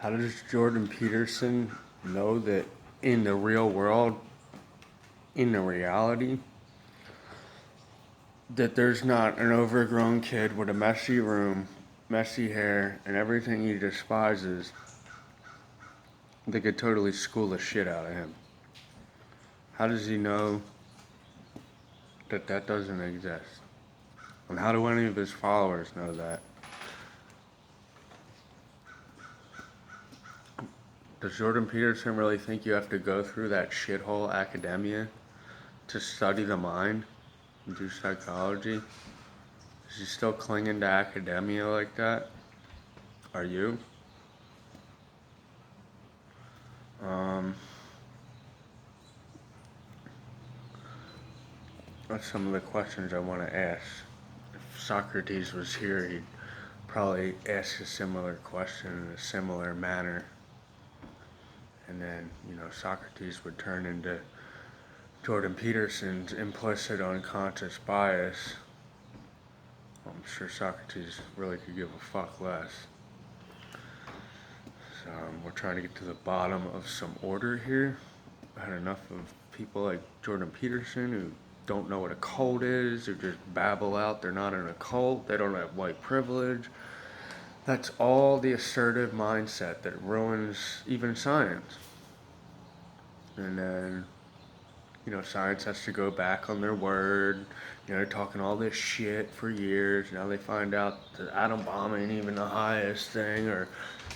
How does Jordan Peterson know that in the real world, in the reality, that there's not an overgrown kid with a messy room, messy hair, and everything he despises that could totally school the shit out of him? How does he know that that doesn't exist? And how do any of his followers know that? Does Jordan Peterson really think you have to go through that shithole academia to study the mind and do psychology? Is he still clinging to academia like that? Are you? That's some of the questions I want to ask. If Socrates was here, he'd probably ask a similar question in a similar manner. And then, Socrates would turn into Jordan Peterson's implicit unconscious bias. I'm sure Socrates really could give a fuck less. So we're trying to get to the bottom of some order here. I had enough of people like Jordan Peterson who don't know what a cult is, or just babble out they're not in a cult, they don't have white privilege. That's all the assertive mindset that ruins even science. And then, science has to go back on their word. They're talking all this shit for years. Now they find out the atom bomb ain't even the highest thing, or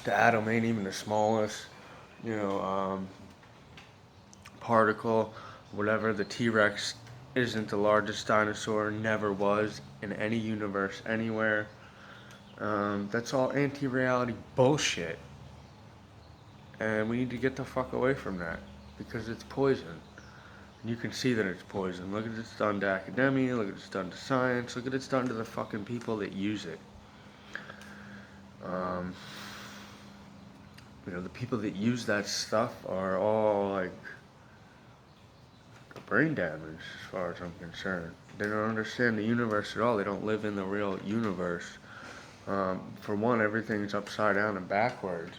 the atom ain't even the smallest, particle, whatever. The T-Rex isn't the largest dinosaur, never was in any universe anywhere. That's all anti-reality bullshit. And we need to get the fuck away from that, because it's poison. And you can see that it's poison. Look at it's done to academia, look at it's done to science, look at it's done to the fucking people that use it. The people that use that stuff are all like brain damage as far as I'm concerned. They don't understand the universe at all. They don't live in the real universe. For one, everything's upside down and backwards.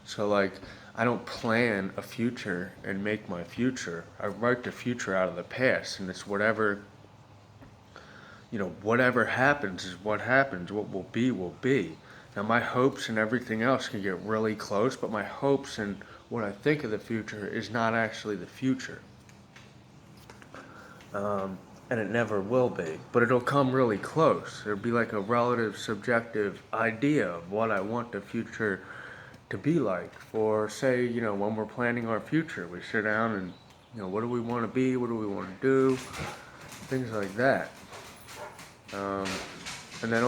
So I don't plan a future and make my future. I write the future out of the past, and it's whatever happens is what happens. What will be, will be. Now my hopes and everything else can get really close, but my hopes and what I think of the future is not actually the future. And it never will be, but it'll come really close. It'll be like a relative subjective idea of what I want the future to be like. For say, when we're planning our future, we sit down and, what do we want to be? What do we want to do? Things like that. And then